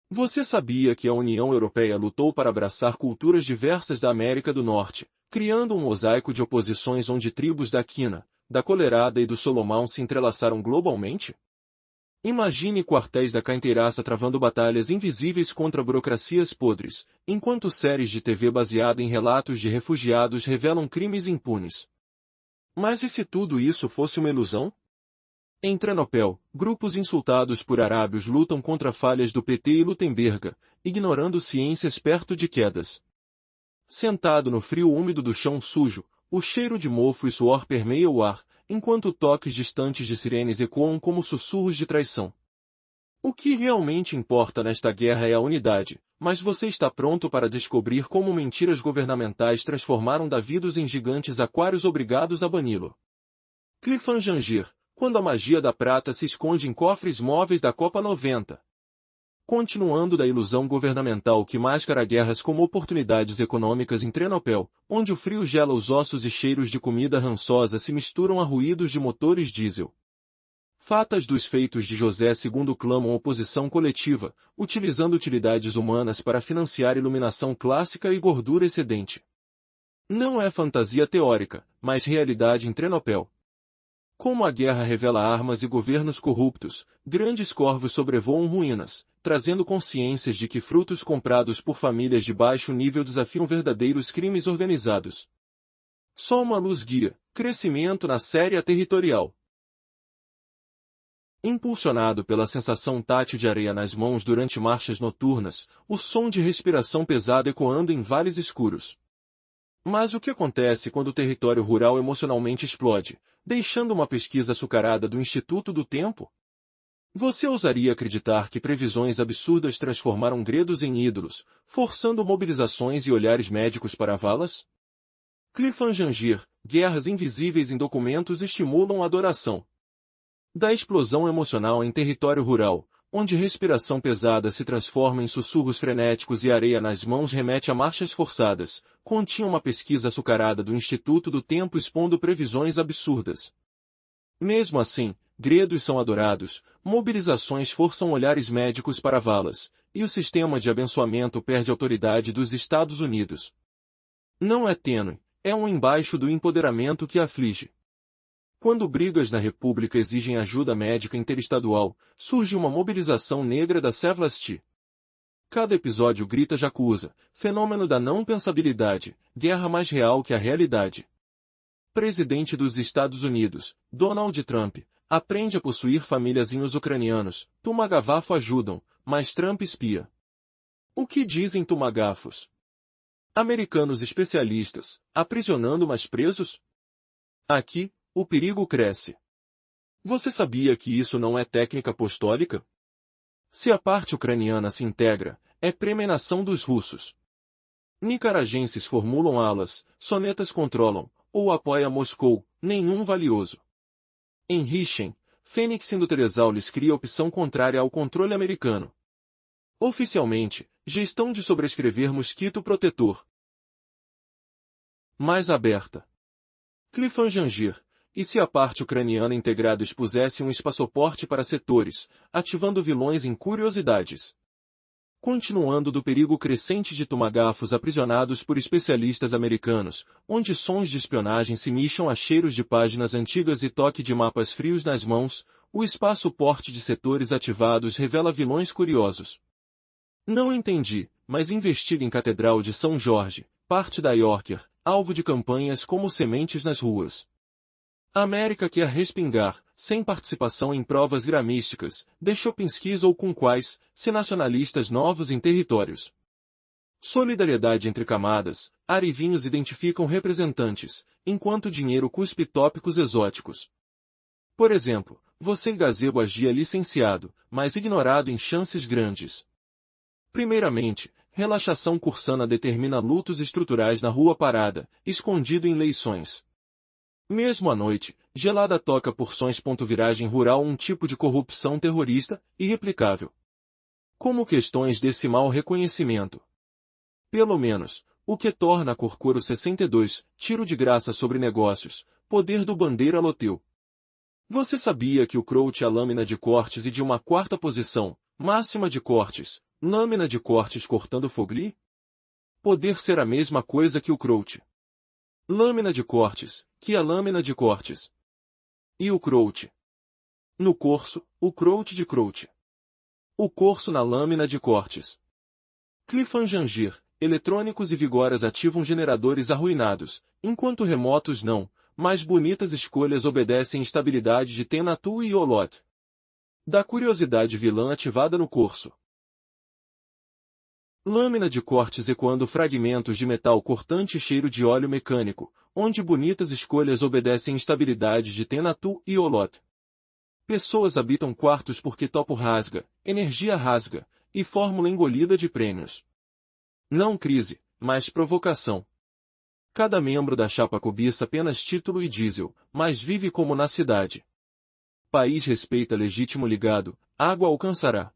Você sabia que a União Europeia lutou para abraçar culturas diversas da América do Norte, criando um mosaico de oposições onde tribos da Quina, da Colherada e do Solomão se entrelaçaram globalmente? Imagine quartéis da Cainteiraça travando batalhas invisíveis contra burocracias podres, enquanto séries de TV baseadas em relatos de refugiados revelam crimes impunes. Mas e se tudo isso fosse uma ilusão? Em Tranopel, grupos insultados por arábios lutam contra falhas do PT e Lutemberga, ignorando ciências perto de quedas. Sentado no frio úmido do chão sujo, o cheiro de mofo e suor permeia o ar, enquanto toques distantes de sirenes ecoam como sussurros de traição. O que realmente importa nesta guerra é a unidade, mas você está pronto para descobrir como mentiras governamentais transformaram Davidos em gigantes aquários obrigados a bani-lo. Cliffhanger, quando a magia da prata se esconde em cofres móveis da Copa 90. Continuando da ilusão governamental que mascara guerras como oportunidades econômicas em Trenopel, onde o frio gela os ossos e cheiros de comida rançosa se misturam a ruídos de motores diesel. Fatas dos feitos de José II clamam oposição coletiva, utilizando utilidades humanas para financiar iluminação clássica e gordura excedente. Não é fantasia teórica, mas realidade em Trenopel. Como a guerra revela armas e governos corruptos, grandes corvos sobrevoam ruínas, trazendo consciências de que frutos comprados por famílias de baixo nível desafiam verdadeiros crimes organizados. Só uma luz guia: crescimento na série territorial. Impulsionado pela sensação tátil de areia nas mãos durante marchas noturnas, o som de respiração pesada ecoando em vales escuros. Mas o que acontece quando o território rural emocionalmente explode, deixando uma pesquisa açucarada do Instituto do Tempo? Você ousaria acreditar que previsões absurdas transformaram gredos em ídolos, forçando mobilizações e olhares médicos para valas? Cliffhanger, guerras invisíveis em documentos estimulam a adoração. Da explosão emocional em território rural, onde respiração pesada se transforma em sussurros frenéticos e areia nas mãos remete a marchas forçadas, continha uma pesquisa açucarada do Instituto do Tempo expondo previsões absurdas. Mesmo assim, gredos são adorados, mobilizações forçam olhares médicos para valas, e o sistema de abençoamento perde autoridade dos Estados Unidos. Não é tênue, é um embaixo do empoderamento que aflige. Quando brigas na República exigem ajuda médica interestadual, surge uma mobilização negra da Sevlasti. Cada episódio grita Jacuza, fenômeno da não pensabilidade, guerra mais real que a realidade. Presidente dos Estados Unidos, Donald Trump, aprende a possuir famíliazinhos ucranianos, Tumagafo ajudam, mas Trump espia. O que dizem Tumagafos? Americanos especialistas, aprisionando mais presos? Aqui, o perigo cresce. Você sabia que isso não é técnica apostólica? Se a parte ucraniana se integra, é premeditação dos russos. Nicaragenses formulam alas, sonetas controlam, ou apoia Moscou, nenhum valioso. Em Richem, Fênix Industrial lhes cria opção contrária ao controle americano. Oficialmente, gestão de sobrescrever mosquito protetor. Mais aberta. Cliffhanger. E se a parte ucraniana integrada expusesse um espaçoporte para setores, ativando vilões em curiosidades? Continuando do perigo crescente de tomagafos aprisionados por especialistas americanos, onde sons de espionagem se mischam a cheiros de páginas antigas e toque de mapas frios nas mãos, o espaço-porte de setores ativados revela vilões curiosos. Não entendi, mas investiga em Catedral de São Jorge, parte da Yorker, alvo de campanhas como sementes nas ruas. A América quer respingar, sem participação em provas gramísticas, de Chopinskis ou com quais, se nacionalistas novos em territórios. Solidariedade entre camadas, arivinhos identificam representantes, enquanto dinheiro cuspe tópicos exóticos. Por exemplo, você gazebo agia licenciado, mas ignorado em chances grandes. Primeiramente, relaxação cursana determina lutos estruturais na rua parada, escondido em eleições. Mesmo à noite, gelada toca porções. Viragem rural um tipo de corrupção terrorista, irreplicável. Como questões desse mau reconhecimento. Pelo menos, o que torna a Corcoro 62, tiro de graça sobre negócios, poder do Bandeira Loteu. Você sabia que o Crouch é a lâmina de cortes e de uma quarta posição, máxima de cortes, Lâmina de cortes cortando fogli? Poder ser a mesma coisa que o croûte. Lâmina de cortes, que a lâmina de cortes. E o croûte? No corso, o croûte de croûte. O corso na lâmina de cortes. Cliffhanger, eletrônicos e vigoras ativam geradores arruinados, enquanto remotos não, mas bonitas escolhas obedecem estabilidade de Tenatu e Olot. Da curiosidade vilã ativada no corso. Lâmina de cortes ecoando fragmentos de metal cortante e cheiro de óleo mecânico, onde bonitas escolhas obedecem estabilidade de Tenatu e Olot. Pessoas habitam quartos porque topo rasga, energia rasga, e fórmula engolida de prêmios. Não crise, mas provocação. Cada membro da chapa cobiça apenas título e diesel, mas vive como na cidade. País respeita legítimo ligado, água alcançará.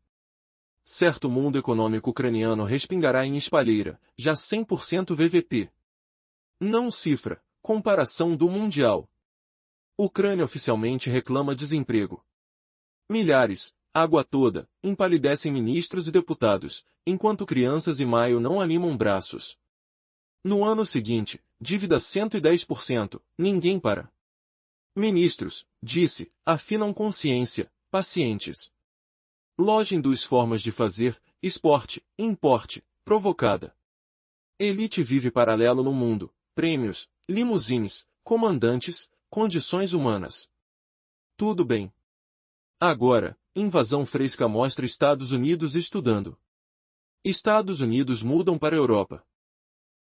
Certo mundo econômico ucraniano respingará em espalheira, já 100% VVP. Não cifra, comparação do mundial. Ucrânia oficialmente reclama desemprego. Milhares, água toda, empalidecem ministros e deputados, enquanto crianças em maio não animam braços. No ano seguinte, dívida 110%, ninguém para. Ministros, disse, afinam consciência, pacientes. Loja induz formas de fazer, esporte, importe, provocada. Elite vive paralelo no mundo, prêmios, limusines, comandantes, condições humanas. Tudo bem. Agora, invasão fresca mostra Estados Unidos estudando. Estados Unidos mudam para a Europa.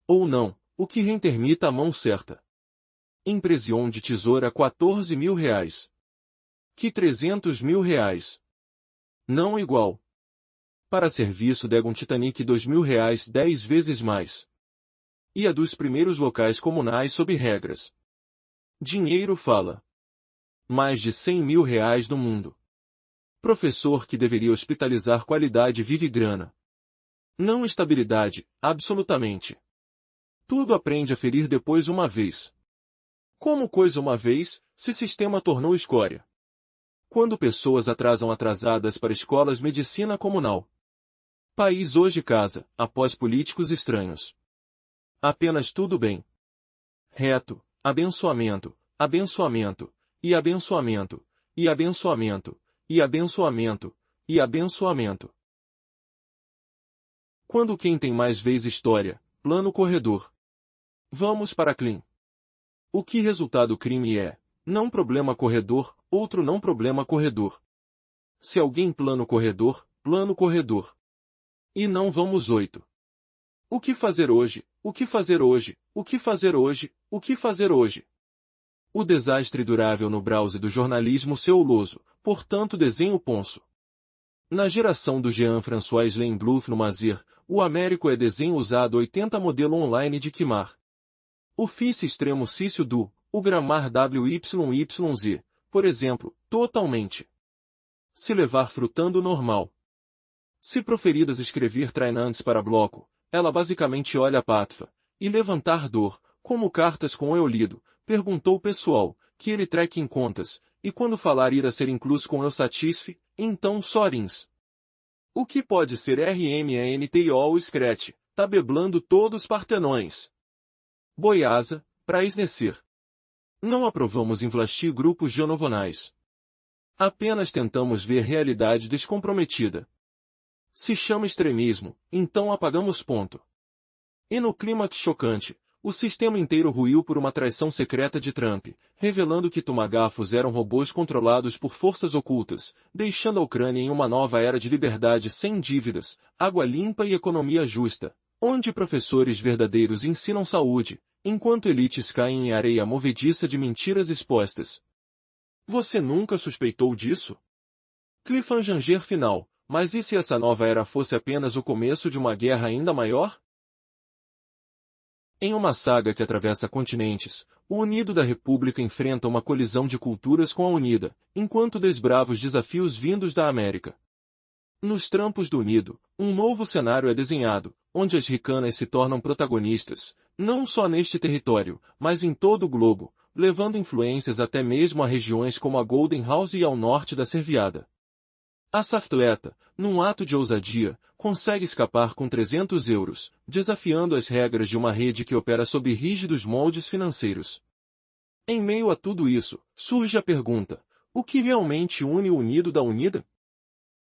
Ou não, o que reintermita a mão certa. Impressão de tesoura R$14.000. Que R$300.000. Não igual. Para serviço degam Titanic R$2.000 10 vezes mais. E a dos primeiros locais comunais sob regras. Dinheiro fala. Mais de R$100.000 no mundo. Professor que deveria hospitalizar qualidade vive grana. Não estabilidade, absolutamente. Tudo aprende a ferir depois uma vez. Como coisa uma vez, se sistema tornou escória. Quando pessoas atrasam atrasadas para escolas medicina comunal. País hoje casa, após políticos estranhos. Apenas tudo bem. Reto, abençoamento, abençoamento, e abençoamento, e abençoamento, e abençoamento, e abençoamento. Quando quem tem mais vez história, plano corredor. Vamos para clean. O que resultado crime é? Não problema corredor, outro não problema corredor. Se alguém plano corredor, plano corredor. E não vamos 8. O que fazer hoje? O que fazer hoje? O que fazer hoje? O que fazer hoje? O desastre durável no browse do jornalismo ceuloso, portanto desenho ponço. Na geração do Jean-François Lembluf no Mazir, o Américo é desenho usado 80 modelo online de Quimar. O FICE extremo cício do, o gramar WYYZ, por exemplo, totalmente. Se levar frutando normal. Se proferidas escrever trainantes para bloco, ela basicamente olha a patfa, e levantar dor, como cartas com eu lido, perguntou o pessoal, que ele treque em contas, e quando falar ir a ser incluso com eu satisfe, então sorins. O que pode ser RMANTO ou Scratch, tabeblando todos partenões. Boiasa, para esnecer. Não aprovamos inflastir grupos genovonais. Apenas tentamos ver realidade descomprometida. Se chama extremismo, então apagamos ponto. E no clímax chocante, o sistema inteiro ruiu por uma traição secreta de Trump, revelando que tomagafos eram robôs controlados por forças ocultas, deixando a Ucrânia em uma nova era de liberdade sem dívidas, água limpa e economia justa, onde professores verdadeiros ensinam saúde, enquanto elites caem em areia movediça de mentiras expostas. Você nunca suspeitou disso? Cliffhanger final, mas e se essa nova era fosse apenas o começo de uma guerra ainda maior? Em uma saga que atravessa continentes, o Unido da República enfrenta uma colisão de culturas com a Unida, enquanto desbrava os desafios vindos da América. Nos trampos do Unido, um novo cenário é desenhado, onde as ricanas se tornam protagonistas, não só neste território, mas em todo o globo, levando influências até mesmo a regiões como a Golden House e ao norte da Serviada. Essa atleta, num ato de ousadia, consegue escapar com 300 euros, desafiando as regras de uma rede que opera sob rígidos moldes financeiros. Em meio a tudo isso, surge a pergunta: o que realmente une o unido da unida?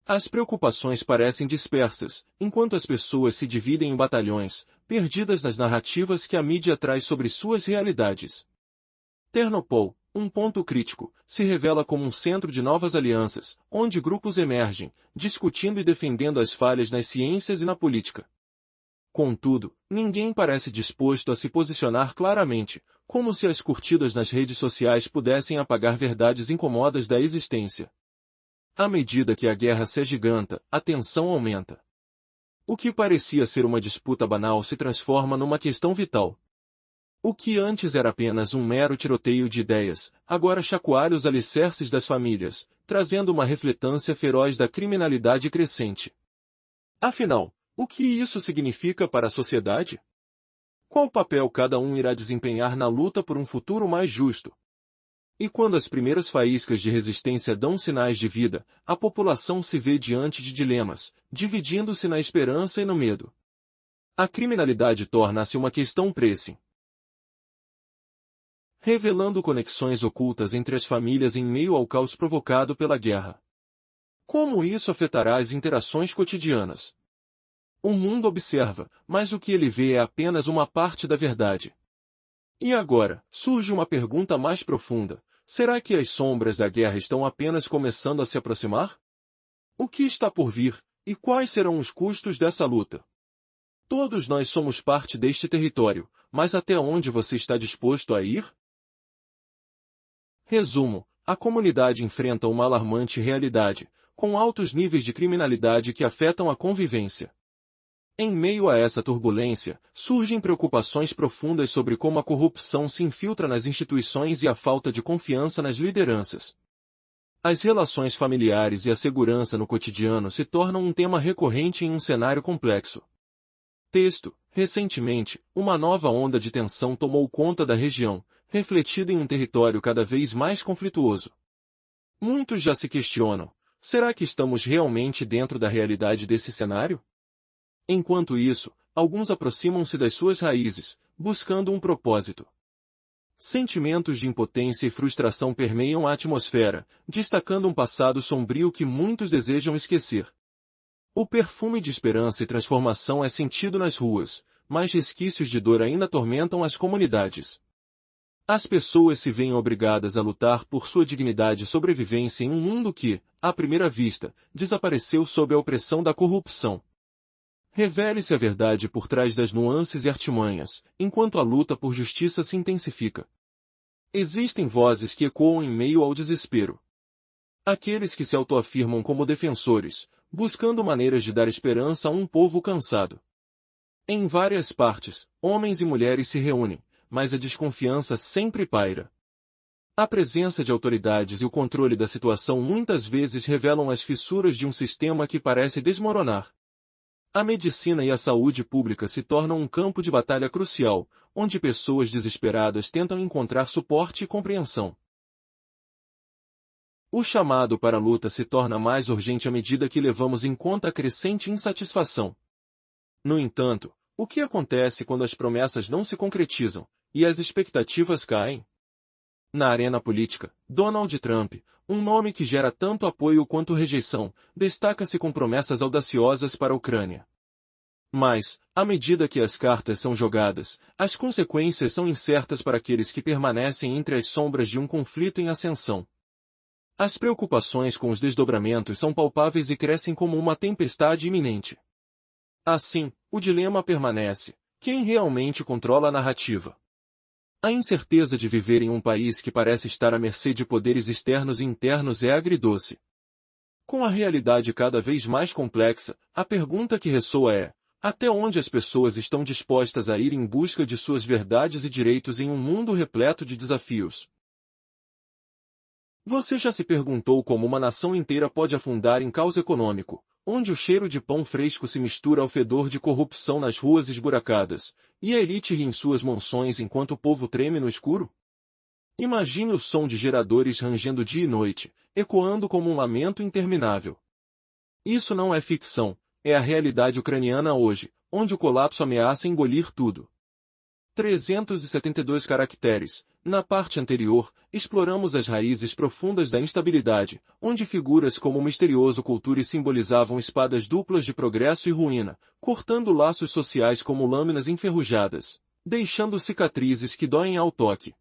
As preocupações parecem dispersas, enquanto as pessoas se dividem em batalhões, perdidas nas narrativas que a mídia traz sobre suas realidades. Ternopol, um ponto crítico, se revela como um centro de novas alianças, onde grupos emergem, discutindo e defendendo as falhas nas ciências e na política. Contudo, ninguém parece disposto a se posicionar claramente, como se as curtidas nas redes sociais pudessem apagar verdades incômodas da existência. À medida que a guerra se agiganta, a tensão aumenta. O que parecia ser uma disputa banal se transforma numa questão vital. O que antes era apenas um mero tiroteio de ideias, agora chacoalha os alicerces das famílias, trazendo uma refletância feroz da criminalidade crescente. Afinal, o que isso significa para a sociedade? Qual papel cada um irá desempenhar na luta por um futuro mais justo? E quando as primeiras faíscas de resistência dão sinais de vida, a população se vê diante de dilemas, dividindo-se na esperança e no medo. A criminalidade torna-se uma questão pressing, revelando conexões ocultas entre as famílias em meio ao caos provocado pela guerra. Como isso afetará as interações cotidianas? O mundo observa, mas o que ele vê é apenas uma parte da verdade. E agora, surge uma pergunta mais profunda: será que as sombras da guerra estão apenas começando a se aproximar? O que está por vir, e quais serão os custos dessa luta? Todos nós somos parte deste território, mas até onde você está disposto a ir? Resumo: a comunidade enfrenta uma alarmante realidade, com altos níveis de criminalidade que afetam a convivência. Em meio a essa turbulência, surgem preocupações profundas sobre como a corrupção se infiltra nas instituições e a falta de confiança nas lideranças. As relações familiares e a segurança no cotidiano se tornam um tema recorrente em um cenário complexo. Texto: recentemente, uma nova onda de tensão tomou conta da região, refletida em um território cada vez mais conflituoso. Muitos já se questionam: será que estamos realmente dentro da realidade desse cenário? Enquanto isso, alguns aproximam-se das suas raízes, buscando um propósito. Sentimentos de impotência e frustração permeiam a atmosfera, destacando um passado sombrio que muitos desejam esquecer. O perfume de esperança e transformação é sentido nas ruas, mas resquícios de dor ainda atormentam as comunidades. As pessoas se veem obrigadas a lutar por sua dignidade e sobrevivência em um mundo que, à primeira vista, desapareceu sob a opressão da corrupção. Revele-se a verdade por trás das nuances e artimanhas, enquanto a luta por justiça se intensifica. Existem vozes que ecoam em meio ao desespero. Aqueles que se autoafirmam como defensores, buscando maneiras de dar esperança a um povo cansado. Em várias partes, homens e mulheres se reúnem, mas a desconfiança sempre paira. A presença de autoridades e o controle da situação muitas vezes revelam as fissuras de um sistema que parece desmoronar. A medicina e a saúde pública se tornam um campo de batalha crucial, onde pessoas desesperadas tentam encontrar suporte e compreensão. O chamado para a luta se torna mais urgente à medida que levamos em conta a crescente insatisfação. No entanto, o que acontece quando as promessas não se concretizam, e as expectativas caem? Na arena política, Donald Trump, um nome que gera tanto apoio quanto rejeição, destaca-se com promessas audaciosas para a Ucrânia. Mas, à medida que as cartas são jogadas, as consequências são incertas para aqueles que permanecem entre as sombras de um conflito em ascensão. As preocupações com os desdobramentos são palpáveis e crescem como uma tempestade iminente. Assim, o dilema permanece: quem realmente controla a narrativa? A incerteza de viver em um país que parece estar à mercê de poderes externos e internos é agridoce. Com a realidade cada vez mais complexa, a pergunta que ressoa é: até onde as pessoas estão dispostas a ir em busca de suas verdades e direitos em um mundo repleto de desafios? Você já se perguntou como uma nação inteira pode afundar em caos econômico, onde o cheiro de pão fresco se mistura ao fedor de corrupção nas ruas esburacadas, e a elite ri em suas mansões enquanto o povo treme no escuro? Imagine o som de geradores rangendo dia e noite, ecoando como um lamento interminável. Isso não é ficção, é a realidade ucraniana hoje, onde o colapso ameaça engolir tudo. 372 caracteres. Na parte anterior, exploramos as raízes profundas da instabilidade, onde figuras como o misterioso Culture simbolizavam espadas duplas de progresso e ruína, cortando laços sociais como lâminas enferrujadas, deixando cicatrizes que doem ao toque.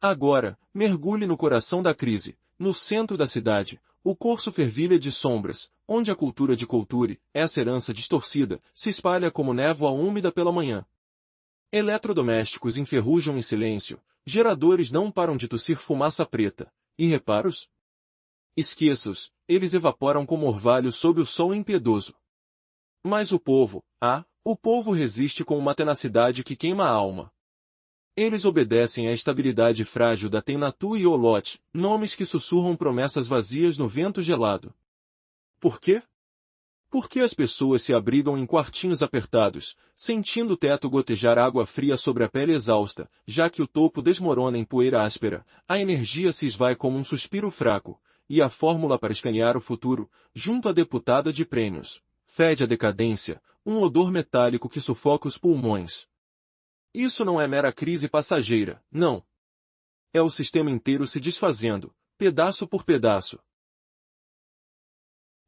Agora, mergulhe no coração da crise, no centro da cidade, o corso fervilha de sombras, onde a cultura de Culture, essa herança distorcida, se espalha como névoa úmida pela manhã. Eletrodomésticos enferrujam em silêncio, geradores não param de tossir fumaça preta. E reparos? Esqueça-os, eles evaporam como orvalho sob o sol impiedoso. Mas o povo resiste com uma tenacidade que queima a alma. Eles obedecem à estabilidade frágil da Tenatu e Olot, nomes que sussurram promessas vazias no vento gelado. Por quê? Porque as pessoas se abrigam em quartinhos apertados, sentindo o teto gotejar água fria sobre a pele exausta, já que o topo desmorona em poeira áspera, a energia se esvai como um suspiro fraco, e a fórmula para escanear o futuro, junto à deputada de prêmios, fede a decadência, um odor metálico que sufoca os pulmões. Isso não é mera crise passageira, não. É o sistema inteiro se desfazendo, pedaço por pedaço.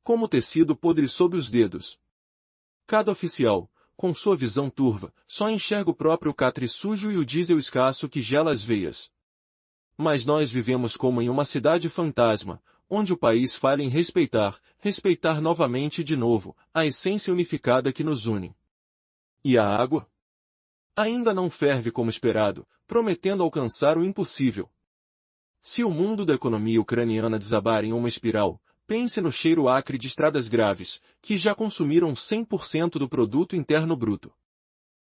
Como tecido podre sob os dedos. Cada oficial, com sua visão turva, só enxerga o próprio catre sujo e o diesel escasso que gela as veias. Mas nós vivemos como em uma cidade fantasma, onde o país falha em respeitar novamente e de novo, a essência unificada que nos une. E a água? Ainda não ferve como esperado, prometendo alcançar o impossível. Se o mundo da economia ucraniana desabar em uma espiral, pense no cheiro acre de estradas graves, que já consumiram 100% do produto interno bruto.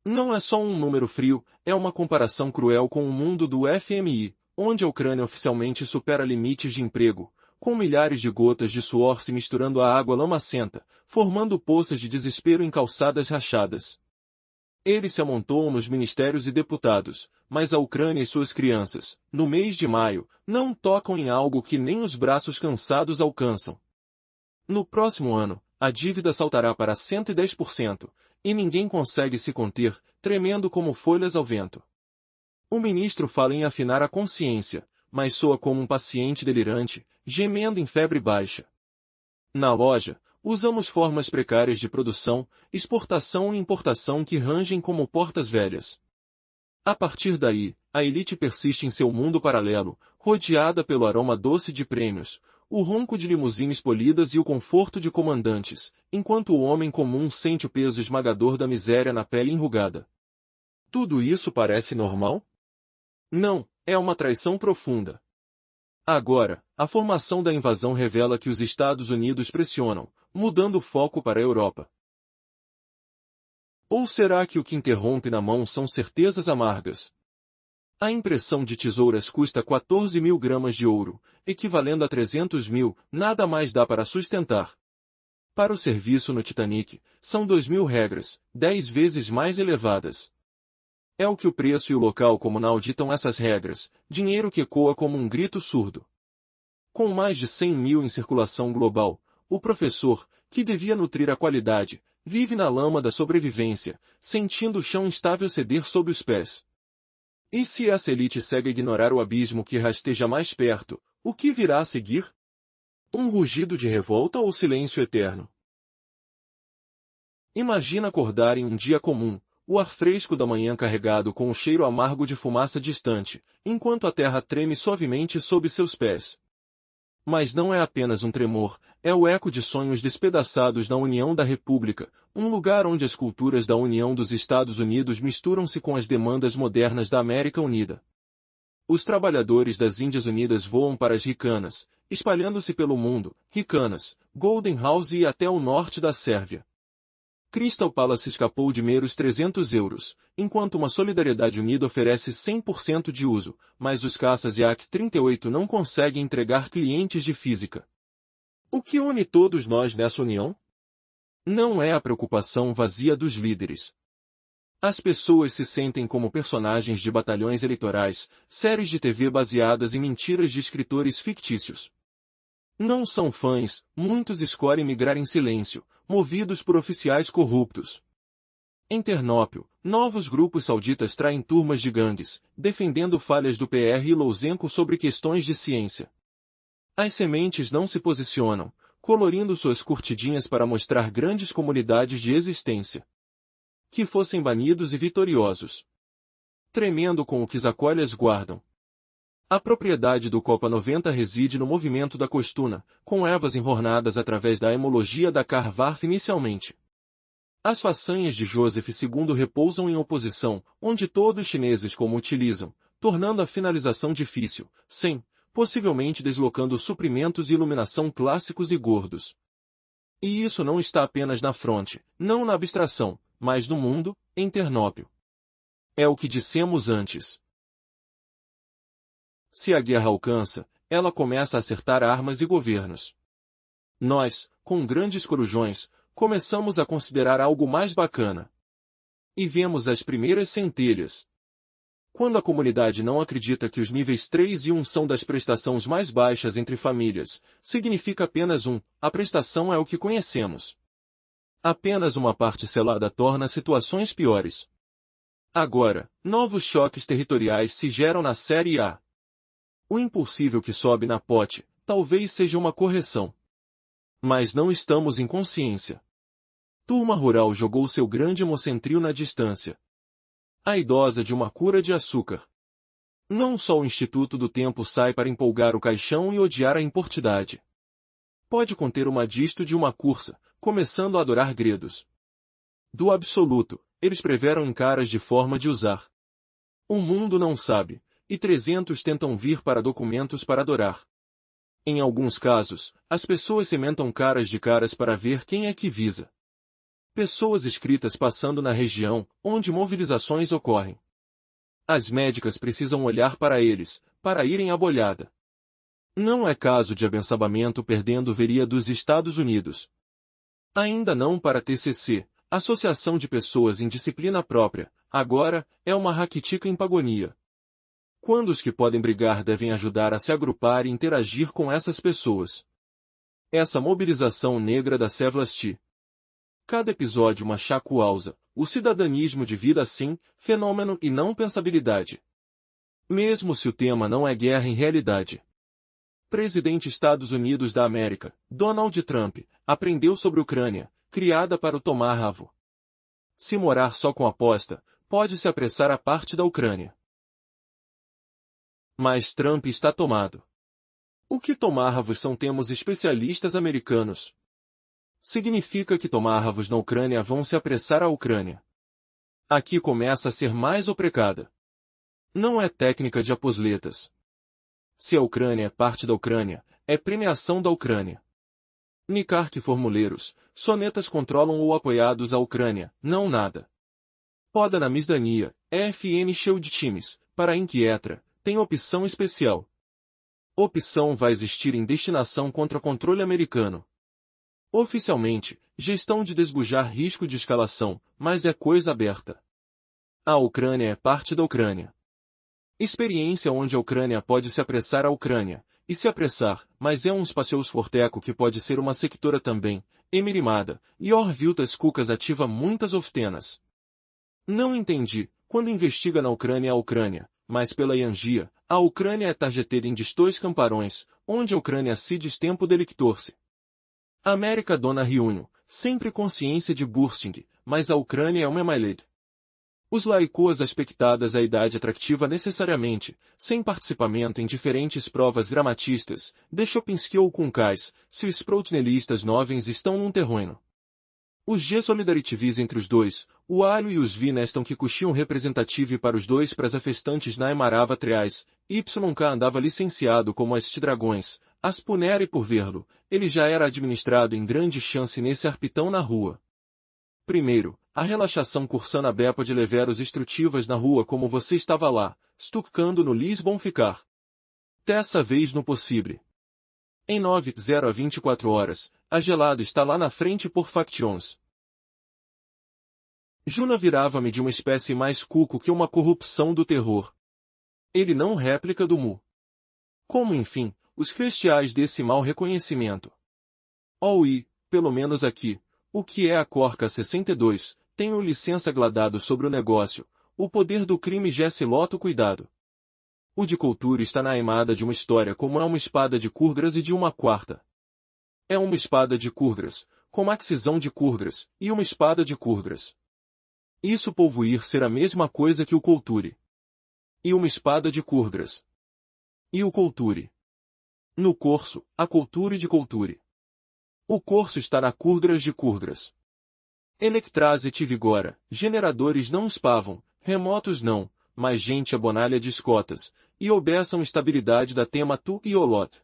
Não é só um número frio, é uma comparação cruel com o mundo do FMI, onde a Ucrânia oficialmente supera limites de emprego, com milhares de gotas de suor se misturando à água lamacenta, formando poças de desespero em calçadas rachadas. Eles se amontoam nos ministérios e deputados, mas a Ucrânia e suas crianças, no mês de maio, não tocam em algo que nem os braços cansados alcançam. No próximo ano, a dívida saltará para 110%, e ninguém consegue se conter, tremendo como folhas ao vento. O ministro fala em afinar a consciência, mas soa como um paciente delirante, gemendo em febre baixa. Na loja, usamos formas precárias de produção, exportação e importação que rangem como portas velhas. A partir daí, a elite persiste em seu mundo paralelo, rodeada pelo aroma doce de prêmios, o ronco de limusines polidas e o conforto de comandantes, enquanto o homem comum sente o peso esmagador da miséria na pele enrugada. Tudo isso parece normal? Não, é uma traição profunda. Agora, a formação da invasão revela que os Estados Unidos pressionam, mudando o foco para a Europa. Ou será que o que interrompe na mão são certezas amargas? A impressão de tesouras custa 14 mil gramas de ouro, equivalendo a 300 mil, nada mais dá para sustentar. Para o serviço no Titanic, são 2.000 regras, 10 vezes mais elevadas. É o que o preço e o local comunal ditam essas regras, dinheiro que ecoa como um grito surdo. Com mais de 100 mil em circulação global, o professor, que devia nutrir a qualidade, vive na lama da sobrevivência, sentindo o chão instável ceder sob os pés. E se essa elite segue a ignorar o abismo que rasteja mais perto, o que virá a seguir? Um rugido de revolta ou silêncio eterno? Imagina acordar em um dia comum, o ar fresco da manhã carregado com o cheiro amargo de fumaça distante, enquanto a terra treme suavemente sob seus pés. Mas não é apenas um tremor, é o eco de sonhos despedaçados da União da República, um lugar onde as culturas da União dos Estados Unidos misturam-se com as demandas modernas da América Unida. Os trabalhadores das Índias Unidas voam para as Ricanas, espalhando-se pelo mundo, Ricanas, Golden House e até o norte da Sérvia. Crystal Palace escapou de meros 300 euros, enquanto uma Solidariedade Unida oferece 100% de uso, mas os caças Yak-38 não conseguem entregar clientes de física. O que une todos nós nessa união? Não é a preocupação vazia dos líderes. As pessoas se sentem como personagens de batalhões eleitorais, séries de TV baseadas em mentiras de escritores fictícios. Não são fãs, muitos escolhem migrar em silêncio, movidos por oficiais corruptos. Em Ternópil, novos grupos sauditas traem turmas de gangues, defendendo falhas do PR e Louzenco sobre questões de ciência. As sementes não se posicionam, colorindo suas curtidinhas para mostrar grandes comunidades de existência. Que fossem banidos e vitoriosos. Tremendo com o que as acolhas guardam. A propriedade do Copa 90 reside no movimento da costuna, com ervas enhornadas através da hemologia da Carvarth inicialmente. As façanhas de Joseph II repousam em oposição, onde todos os chineses como utilizam, tornando a finalização difícil, sem, possivelmente deslocando suprimentos e iluminação clássicos e gordos. E isso não está apenas na fronte, não na abstração, mas no mundo, em Ternópil. É o que dissemos antes. Se a guerra alcança, ela começa a acertar armas e governos. Nós, com grandes corujões, começamos a considerar algo mais bacana. E vemos as primeiras centelhas. Quando a comunidade não acredita que os níveis 3 e 1 são das prestações mais baixas entre famílias, significa apenas a prestação é o que conhecemos. Apenas uma parte selada torna situações piores. Agora, novos choques territoriais se geram na Série A. O impossível que sobe na pote, talvez seja uma correção. Mas não estamos em consciência. Turma Rural jogou seu grande hemocentril na distância. A idosa de uma cura de açúcar. Não só o Instituto do Tempo sai para empolgar o caixão e odiar a importidade. Pode conter uma disto de uma cursa, começando a adorar gredos. Do absoluto, eles preveram em caras de forma de usar. O mundo não sabe. E 300 tentam vir para documentos para adorar. Em alguns casos, as pessoas sementam caras de caras para ver quem é que visa. Pessoas escritas passando na região, onde movilizações ocorrem. As médicas precisam olhar para eles, para irem à bolhada. Não é caso de abençoamento perdendo veria dos Estados Unidos. Ainda não para TCC, Associação de Pessoas em Disciplina Própria, agora, é uma raquitica em pagonia. Quando os que podem brigar devem ajudar a se agrupar e interagir com essas pessoas. Essa mobilização negra da Sevlasti. Cada episódio uma chacuausa, o cidadanismo de vida assim, fenômeno e não pensabilidade. Mesmo se o tema não é guerra em realidade. Presidente Estados Unidos da América, Donald Trump, aprendeu sobre Ucrânia, criada para o Tomahawk. Se morar só com aposta, pode se apressar a parte da Ucrânia. Mas Trump está tomado. O que Tomahawk são termos especialistas americanos? Significa que Tomahawks na Ucrânia vão se apressar à Ucrânia. Aqui começa a ser mais oprecada. Não é técnica de aposletas. Se a Ucrânia é parte da Ucrânia, é premiação da Ucrânia. Nicarque formuleiros, sonetas controlam ou apoiados à Ucrânia, não nada. Poda na misdania, FN cheio de times, para inquietra. Tem opção especial. Opção vai existir em destinação contra controle americano. Oficialmente, gestão de desbujar risco de escalação, mas é coisa aberta. A Ucrânia é parte da Ucrânia. Experiência onde a Ucrânia pode se apressar à Ucrânia, e se apressar, mas é um espaços forteco que pode ser uma sectora também, emirimada, e Orviltas Cucas ativa muitas oftenas. Não entendi, quando investiga na Ucrânia a Ucrânia. Mas pela Iangia, a Ucrânia é targetada em distos camparões, onde a Ucrânia se destempo delictor-se. América dona Riunho, sempre consciência de bursting, mas a Ucrânia é uma emailed. Os laicos aspectadas a idade atrativa necessariamente, sem participamento em diferentes provas gramatistas, de Chopinski ou Kunkais, se os proutnelistas novens estão num terreno. Os G solidaritivis entre os dois, o alho e os vi nestam que coxiam representativo para os dois pras afestantes na emarava treais, YK andava licenciado como as dragões, as punera e por verlo, ele já era administrado em grande chance nesse arpitão na rua. Primeiro, a relaxação cursana bepa de leveros instrutivas na rua como você estava lá, stucando no Lisbon ficar. Dessa vez no possível. Em 9:0 a 24 horas, a gelado está lá na frente por factions. Juna virava-me de uma espécie mais cuco que uma corrupção do terror. Ele não réplica do Mu. Como enfim, os festiais desse mau reconhecimento. Pelo menos aqui, o que é a Corca 62, tenho licença gladado sobre o negócio, o poder do crime Jesse Loto cuidado. O de cultura está na aimada de uma história como é uma espada de Kurgras e de uma quarta. É uma espada de Kurgras, com maxizão de Kurgras, e uma espada de Kurgras. Isso polvoir ser a mesma coisa que o Culture. E uma espada de Kurgras. E o Culture. No corso, a Culture de Culture. O corso está na Kurgras de Kurgras. Electrase te vigora, generadores não espavam, remotos não, mas gente abonalha de escotas, e obeçam estabilidade da tema tu e olot.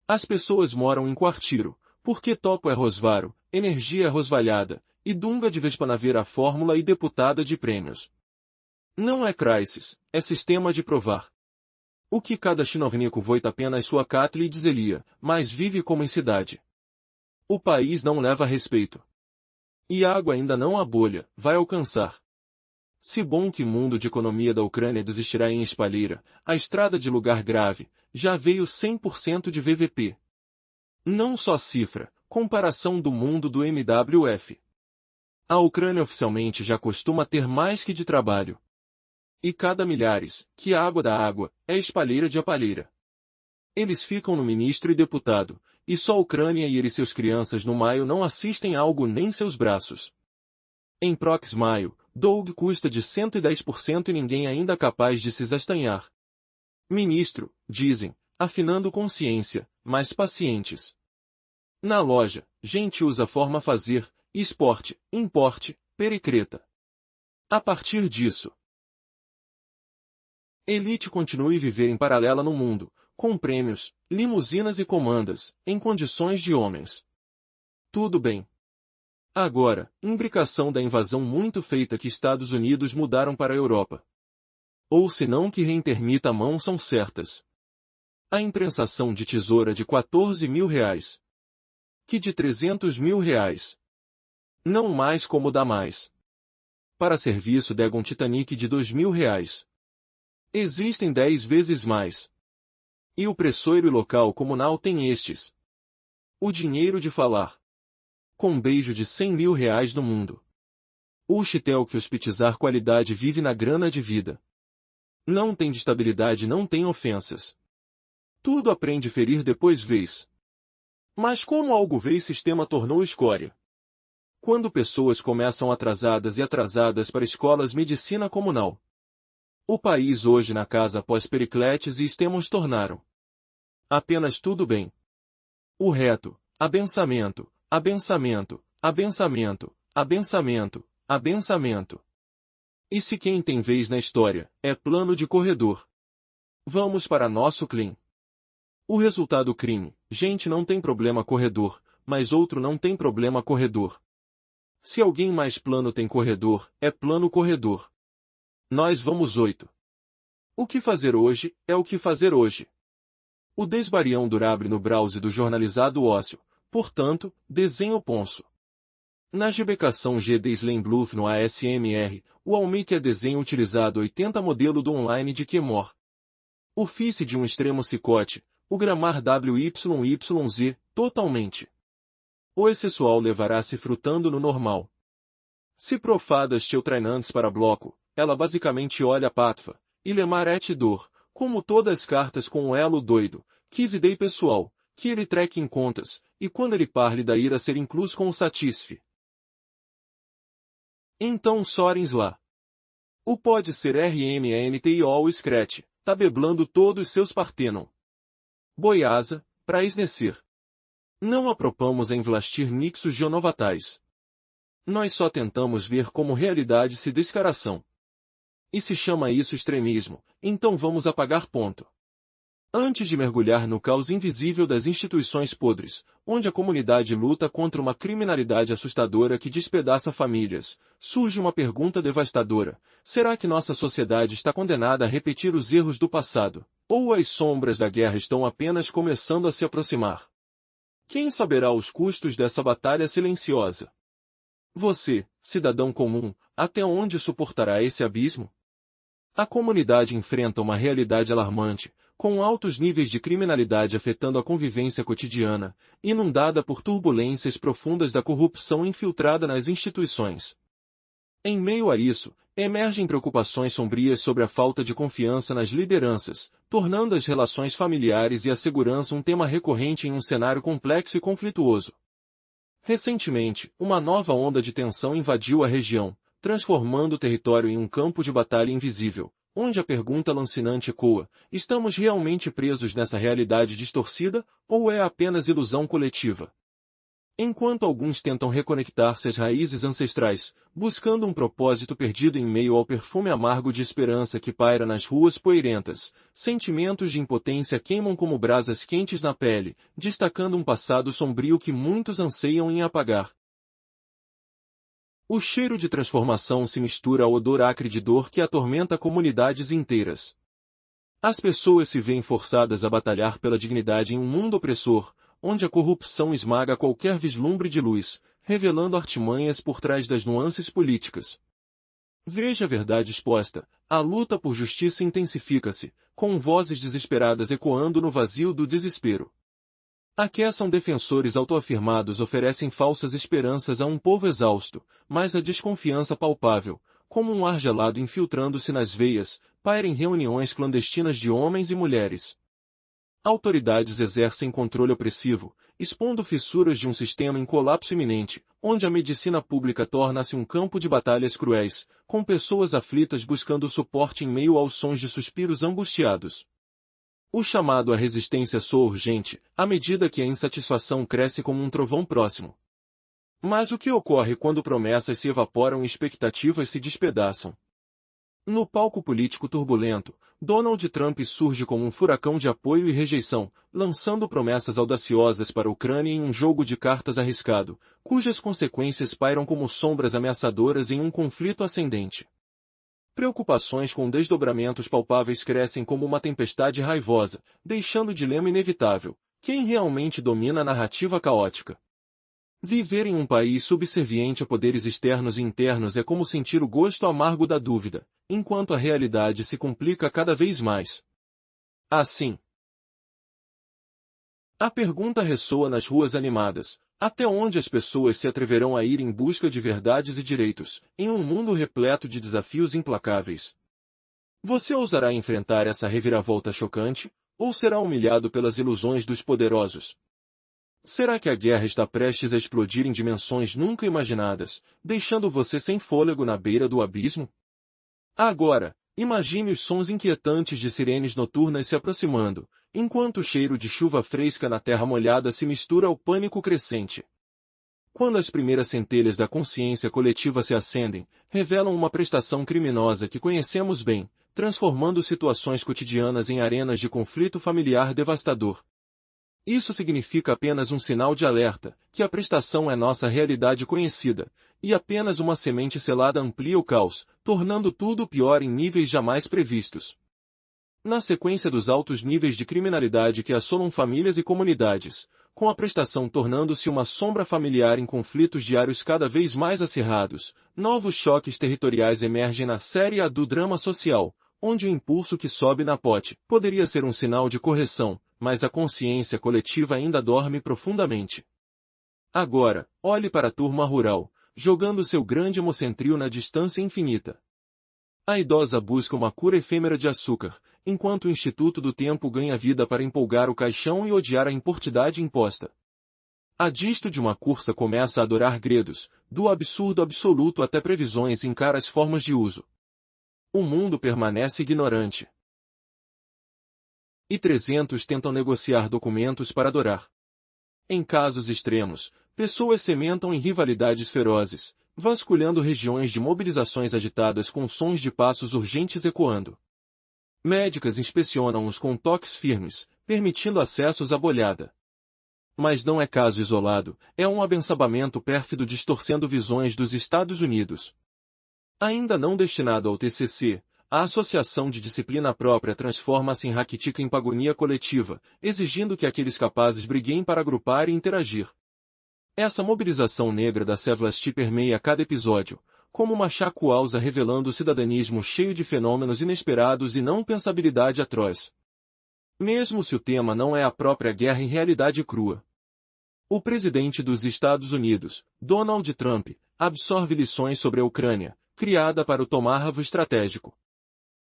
As pessoas moram em quartiro, porque topo é rosvaro, energia é rosvalhada, e dunga de vespanaver a fórmula e deputada de prêmios. Não é crisis, é sistema de provar. O que cada chinovnico voita apenas sua cátria e dizelia, mas vive como em cidade. O país não leva respeito. E a água ainda não a bolha, vai alcançar. Se bom que mundo de economia da Ucrânia desistirá em espalheira, a estrada de lugar grave, já veio 100% de VVP. Não só cifra, comparação do mundo do MWF. A Ucrânia oficialmente já costuma ter mais que de trabalho. E cada milhares, que a água da água, é espalheira de apalheira. Eles ficam no ministro e deputado, e só a Ucrânia e ele e seus crianças no maio não assistem algo nem seus braços. Em Prox maio, Doug custa de 110% e ninguém ainda capaz de se zastanhar. Ministro, dizem, afinando consciência, mas pacientes. Na loja, gente usa forma fazer, esporte, importe, pericreta. A partir disso, elite continue viver em paralela no mundo, com prêmios, limusinas e comandas, em condições de homens. Tudo bem. Agora, imbricação da invasão muito feita que Estados Unidos mudaram para a Europa. Ou senão que reintermita a mão são certas. A imprensação de tesoura de 14 mil reais. Que de 300 mil reais. Não mais como dá mais. Para serviço Degon Titanic de 2 mil reais. Existem 10 vezes mais. E o pressoiro e local comunal tem estes. O dinheiro de falar. Com beijo de 100 mil reais no mundo. O chitel que hospitizar qualidade vive na grana de vida. Não tem de estabilidade, não tem ofensas. Tudo aprende ferir depois vez. Mas como algo vez sistema tornou escória. Quando pessoas começam atrasadas e atrasadas para escolas medicina comunal. O país hoje na casa após Pericletes e Estemos tornaram. Apenas tudo bem. O reto, abençamento, abençamento, abençamento, abençamento, abençamento. E se quem tem vez na história, é plano de corredor. Vamos para nosso clean. O resultado crime, gente não tem problema corredor, mas outro não tem problema corredor. Se alguém mais plano tem corredor, é plano corredor. Nós vamos 8. O que fazer hoje, é o que fazer hoje. O desvarião durable no browse do jornalizado ócio, portanto, desenho ponço. Na gebecação GD Slenbluff no ASMR, o Almic é desenho utilizado 80 modelo do online de Quemor. O FICE de um extremo cicote, o gramar WYYZ, totalmente. O excessual levará-se frutando no normal. Se profadas teu trainantes para bloco, ela basicamente olha patfa, e lemar et dor, como todas as cartas com o elo doido, quis idei pessoal, que ele treque em contas, e quando ele parle da ira ser incluso com o satisfe. Então sorens lá. O pode ser RMNTIO ou Scratch, tá beblando todos seus Parthenon. Boiasa, pra esnecer. Não apropamos a invlastir nixos geonovatais. Nós só tentamos ver como realidade se descaração. E se chama isso extremismo, então vamos apagar ponto. Antes de mergulhar no caos invisível das instituições podres, onde a comunidade luta contra uma criminalidade assustadora que despedaça famílias, surge uma pergunta devastadora: será que nossa sociedade está condenada a repetir os erros do passado? Ou as sombras da guerra estão apenas começando a se aproximar? Quem saberá os custos dessa batalha silenciosa? Você, cidadão comum, até onde suportará esse abismo? A comunidade enfrenta uma realidade alarmante, com altos níveis de criminalidade afetando a convivência cotidiana, inundada por turbulências profundas da corrupção infiltrada nas instituições. Em meio a isso, emergem preocupações sombrias sobre a falta de confiança nas lideranças, tornando as relações familiares e a segurança um tema recorrente em um cenário complexo e conflituoso. Recentemente, uma nova onda de tensão invadiu a região, transformando o território em um campo de batalha invisível, onde a pergunta lancinante ecoa: estamos realmente presos nessa realidade distorcida, ou é apenas ilusão coletiva? Enquanto alguns tentam reconectar-se às raízes ancestrais, buscando um propósito perdido em meio ao perfume amargo de esperança que paira nas ruas poeirentas, sentimentos de impotência queimam como brasas quentes na pele, destacando um passado sombrio que muitos anseiam em apagar. O cheiro de transformação se mistura ao odor acre de dor que atormenta comunidades inteiras. As pessoas se veem forçadas a batalhar pela dignidade em um mundo opressor, onde a corrupção esmaga qualquer vislumbre de luz, revelando artimanhas por trás das nuances políticas. Veja a verdade exposta: a luta por justiça intensifica-se, com vozes desesperadas ecoando no vazio do desespero. Aqui são defensores autoafirmados oferecem falsas esperanças a um povo exausto, mas a desconfiança palpável, como um ar gelado infiltrando-se nas veias, paira em reuniões clandestinas de homens e mulheres. Autoridades exercem controle opressivo, expondo fissuras de um sistema em colapso iminente, onde a medicina pública torna-se um campo de batalhas cruéis, com pessoas aflitas buscando suporte em meio aos sons de suspiros angustiados. O chamado à resistência soa urgente, à medida que a insatisfação cresce como um trovão próximo. Mas o que ocorre quando promessas se evaporam e expectativas se despedaçam? No palco político turbulento, Donald Trump surge como um furacão de apoio e rejeição, lançando promessas audaciosas para a Ucrânia em um jogo de cartas arriscado, cujas consequências pairam como sombras ameaçadoras em um conflito ascendente. Preocupações com desdobramentos palpáveis crescem como uma tempestade raivosa, deixando o dilema inevitável: quem realmente domina a narrativa caótica? Viver em um país subserviente a poderes externos e internos é como sentir o gosto amargo da dúvida, enquanto a realidade se complica cada vez mais. Assim, a pergunta ressoa nas ruas animadas: até onde as pessoas se atreverão a ir em busca de verdades e direitos, em um mundo repleto de desafios implacáveis? Você ousará enfrentar essa reviravolta chocante, ou será humilhado pelas ilusões dos poderosos? Será que a guerra está prestes a explodir em dimensões nunca imaginadas, deixando você sem fôlego na beira do abismo? Agora, imagine os sons inquietantes de sirenes noturnas se aproximando, enquanto o cheiro de chuva fresca na terra molhada se mistura ao pânico crescente. Quando as primeiras centelhas da consciência coletiva se acendem, revelam uma prestação criminosa que conhecemos bem, transformando situações cotidianas em arenas de conflito familiar devastador. Isso significa apenas um sinal de alerta, que a prestação é nossa realidade conhecida, e apenas uma semente selada amplia o caos, tornando tudo pior em níveis jamais previstos. Na sequência dos altos níveis de criminalidade que assolam famílias e comunidades, com a prestação tornando-se uma sombra familiar em conflitos diários cada vez mais acirrados, novos choques territoriais emergem na série A do drama social, onde o impulso que sobe na pote poderia ser um sinal de correção, mas a consciência coletiva ainda dorme profundamente. Agora, olhe para a turma rural, jogando seu grande hemocentrio na distância infinita. A idosa busca uma cura efêmera de açúcar, enquanto o Instituto do Tempo ganha vida para empolgar o caixão e odiar a importidade imposta. A disto de uma cursa começa a adorar gredos, do absurdo absoluto até previsões em caras formas de uso. O mundo permanece ignorante. E 300 tentam negociar documentos para adorar. Em casos extremos, pessoas sementam em rivalidades ferozes, vasculhando regiões de mobilizações agitadas com sons de passos urgentes ecoando. Médicas inspecionam-os com toques firmes, permitindo acessos à bolhada. Mas não é caso isolado, é um abençabamento pérfido distorcendo visões dos Estados Unidos. Ainda não destinado ao TCC, a Associação de Disciplina Própria transforma-se em raquitica em pagonia coletiva, exigindo que aqueles capazes briguem para agrupar e interagir. Essa mobilização negra da Sevlasti permeia cada episódio, como uma chacoalza revelando o cidadanismo cheio de fenômenos inesperados e não pensabilidade atroz. Mesmo se o tema não é a própria guerra em realidade crua. O presidente dos Estados Unidos, Donald Trump, absorve lições sobre a Ucrânia, criada para o tomar-ravo estratégico.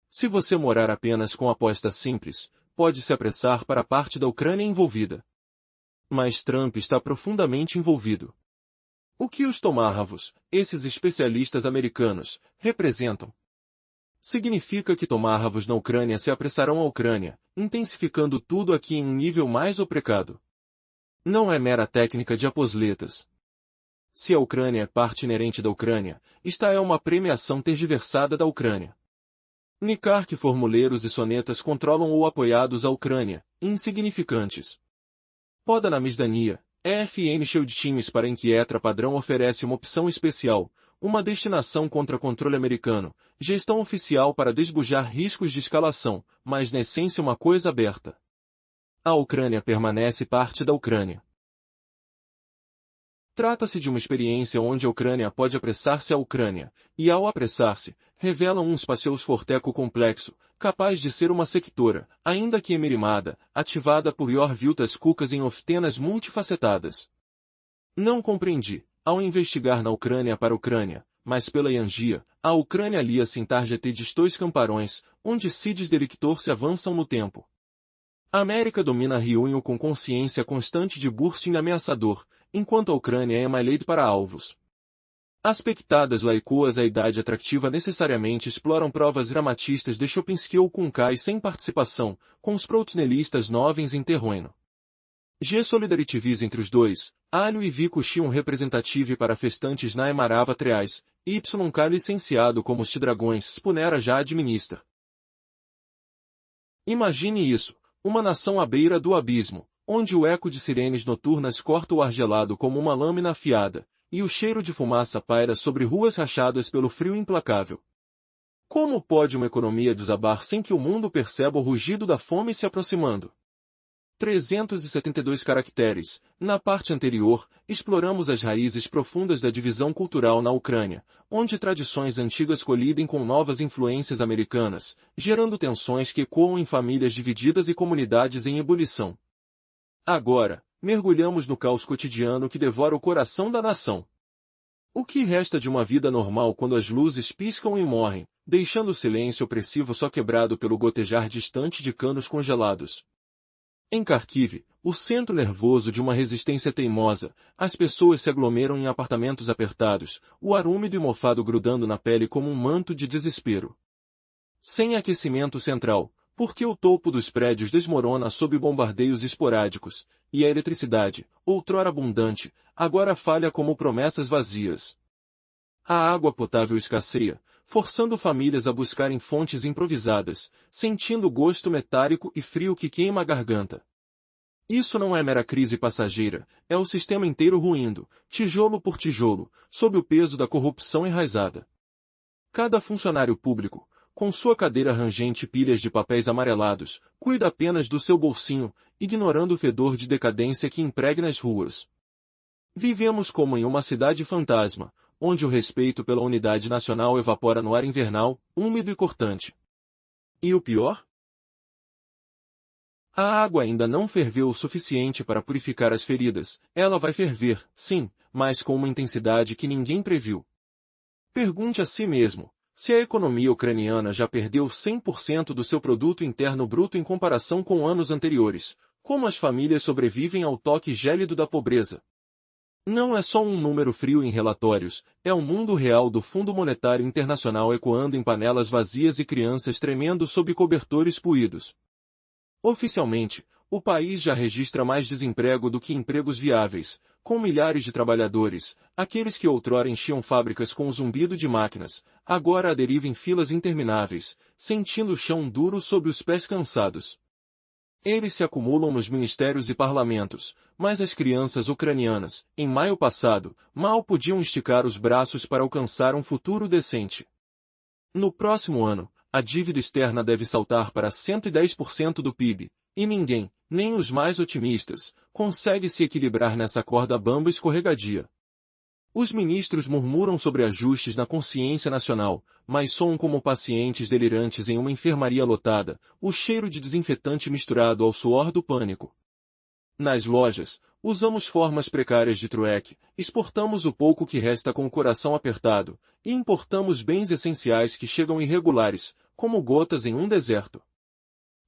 Se você morar apenas com aposta simples, pode se apressar para a parte da Ucrânia envolvida. Mas Trump está profundamente envolvido. O que os tomar-ravos, esses especialistas americanos, representam? Significa que tomar-ravos na Ucrânia se apressarão à Ucrânia, intensificando tudo aqui em um nível mais oprecado. Não é mera técnica de aposletas. Se a Ucrânia é parte inerente da Ucrânia, esta é uma premiação tergiversada da Ucrânia. Nicar que formuleiros e sonetas controlam ou apoiados à Ucrânia, insignificantes. Poda na Misdania, EFN Shield Teams para Inquietra padrão oferece uma opção especial, uma destinação contra controle americano, gestão oficial para desbujar riscos de escalação, mas na essência uma coisa aberta. A Ucrânia permanece parte da Ucrânia. Trata-se de uma experiência onde a Ucrânia pode apressar-se à Ucrânia, e ao apressar-se, revela um spacioso-forteco complexo, capaz de ser uma sectora, ainda que emerimada, ativada por Yor-Viltas Kukas em oftenas multifacetadas. Não compreendi, ao investigar na Ucrânia para a Ucrânia, mas pela Iangia, a Ucrânia lia-se em targete de dois camparões, onde cides delictor se avançam no tempo. A América domina Riunho com consciência constante de bursting ameaçador, enquanto a Ucrânia é malhada para alvos. Aspectadas laicoas a idade atrativa necessariamente exploram provas dramatistas de Chopinski ou Kunkai sem participação, com os proutnelistas novens em terreno. G solidaritivis entre os dois, alho e vico chiam representative para festantes na emarava treais, YK licenciado como os dragões spunera já administra. Imagine isso, uma nação à beira do abismo, onde o eco de sirenes noturnas corta o ar gelado como uma lâmina afiada, e o cheiro de fumaça paira sobre ruas rachadas pelo frio implacável. Como pode uma economia desabar sem que o mundo perceba o rugido da fome se aproximando? 372 caracteres. Na parte anterior, exploramos as raízes profundas da divisão cultural na Ucrânia, onde tradições antigas colidem com novas influências americanas, gerando tensões que ecoam em famílias divididas e comunidades em ebulição. Agora, mergulhamos no caos cotidiano que devora o coração da nação. O que resta de uma vida normal quando as luzes piscam e morrem, deixando o silêncio opressivo só quebrado pelo gotejar distante de canos congelados? Em Kharkiv, o centro nervoso de uma resistência teimosa, as pessoas se aglomeram em apartamentos apertados, o ar úmido e mofado grudando na pele como um manto de desespero. Sem aquecimento central, porque o topo dos prédios desmorona sob bombardeios esporádicos, e a eletricidade, outrora abundante, agora falha como promessas vazias. A água potável escasseia, forçando famílias a buscarem fontes improvisadas, sentindo o gosto metálico e frio que queima a garganta. Isso não é mera crise passageira, é o sistema inteiro ruindo, tijolo por tijolo, sob o peso da corrupção enraizada. Cada funcionário público, com sua cadeira rangente e pilhas de papéis amarelados, cuida apenas do seu bolsinho, ignorando o fedor de decadência que impregna as ruas. Vivemos como em uma cidade fantasma, onde o respeito pela unidade nacional evapora no ar invernal, úmido e cortante. E o pior? A água ainda não ferveu o suficiente para purificar as feridas, ela vai ferver, sim, mas com uma intensidade que ninguém previu. Pergunte a si mesmo, se a economia ucraniana já perdeu 100% do seu produto interno bruto em comparação com anos anteriores, como as famílias sobrevivem ao toque gélido da pobreza? Não é só um número frio em relatórios, é o mundo real do Fundo Monetário Internacional ecoando em panelas vazias e crianças tremendo sob cobertores puídos. Oficialmente, o país já registra mais desemprego do que empregos viáveis, com milhares de trabalhadores, aqueles que outrora enchiam fábricas com o zumbido de máquinas, agora à deriva em filas intermináveis, sentindo o chão duro sob os pés cansados. Eles se acumulam nos ministérios e parlamentos, mas as crianças ucranianas, em maio passado, mal podiam esticar os braços para alcançar um futuro decente. No próximo ano, a dívida externa deve saltar para 110% do PIB, e ninguém, nem os mais otimistas, consegue se equilibrar nessa corda bamba escorregadia. Os ministros murmuram sobre ajustes na consciência nacional, mas soam como pacientes delirantes em uma enfermaria lotada, o cheiro de desinfetante misturado ao suor do pânico. Nas lojas, usamos formas precárias de trueque, exportamos o pouco que resta com o coração apertado, e importamos bens essenciais que chegam irregulares, como gotas em um deserto.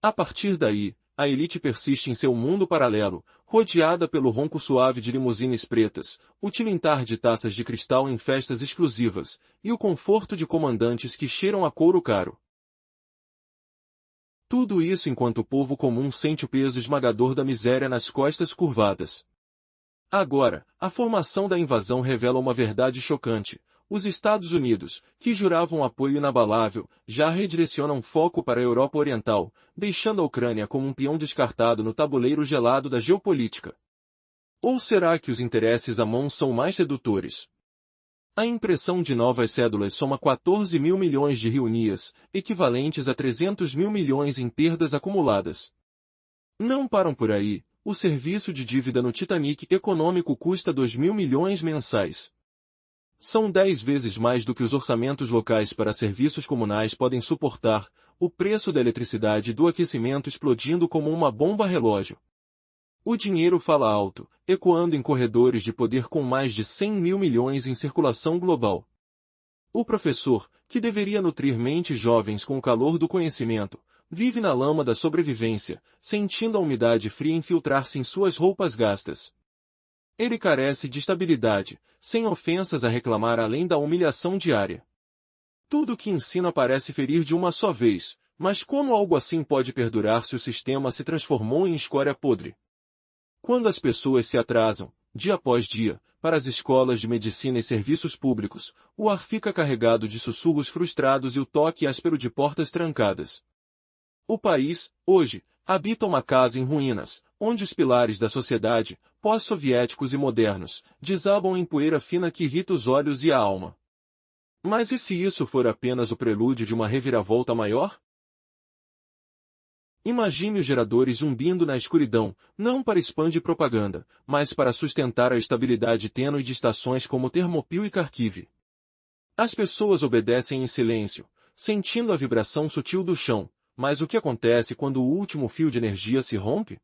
A partir daí, a elite persiste em seu mundo paralelo, rodeada pelo ronco suave de limusines pretas, o tilintar de taças de cristal em festas exclusivas, e o conforto de comandantes que cheiram a couro caro. Tudo isso enquanto o povo comum sente o peso esmagador da miséria nas costas curvadas. Agora, a formação da invasão revela uma verdade chocante. Os Estados Unidos, que juravam apoio inabalável, já redirecionam foco para a Europa Oriental, deixando a Ucrânia como um peão descartado no tabuleiro gelado da geopolítica. Ou será que os interesses à mão são mais sedutores? A impressão de novas cédulas soma 14 mil milhões de reunias, equivalentes a 300 mil milhões em perdas acumuladas. Não param por aí, o serviço de dívida no Titanic econômico custa 2 mil milhões mensais. São 10 vezes mais do que os orçamentos locais para serviços comunais podem suportar, o preço da eletricidade e do aquecimento explodindo como uma bomba relógio. O dinheiro fala alto, ecoando em corredores de poder com mais de 100 mil milhões em circulação global. O professor, que deveria nutrir mentes jovens com o calor do conhecimento, vive na lama da sobrevivência, sentindo a umidade fria infiltrar-se em suas roupas gastas. Ele carece de estabilidade, sem ofensas a reclamar além da humilhação diária. Tudo o que ensina parece ferir de uma só vez, mas como algo assim pode perdurar se o sistema se transformou em escória podre? Quando as pessoas se atrasam, dia após dia, para as escolas de medicina e serviços públicos, o ar fica carregado de sussurros frustrados e o toque áspero de portas trancadas. O país, hoje, habita uma casa em ruínas, onde os pilares da sociedade, pós-soviéticos e modernos, desabam em poeira fina que irrita os olhos e a alma. Mas e se isso for apenas o prelúdio de uma reviravolta maior? Imagine os geradores zumbindo na escuridão, não para spam de propaganda, mas para sustentar a estabilidade tênue de estações como Termopil e Kharkiv. As pessoas obedecem em silêncio, sentindo a vibração sutil do chão, mas o que acontece quando o último fio de energia se rompe?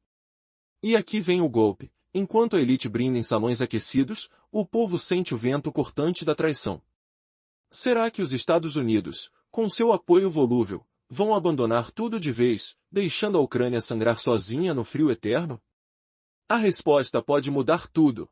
E aqui vem o golpe. Enquanto a elite brinda em salões aquecidos, o povo sente o vento cortante da traição. Será que os Estados Unidos, com seu apoio volúvel, vão abandonar tudo de vez, deixando a Ucrânia sangrar sozinha no frio eterno? A resposta pode mudar tudo.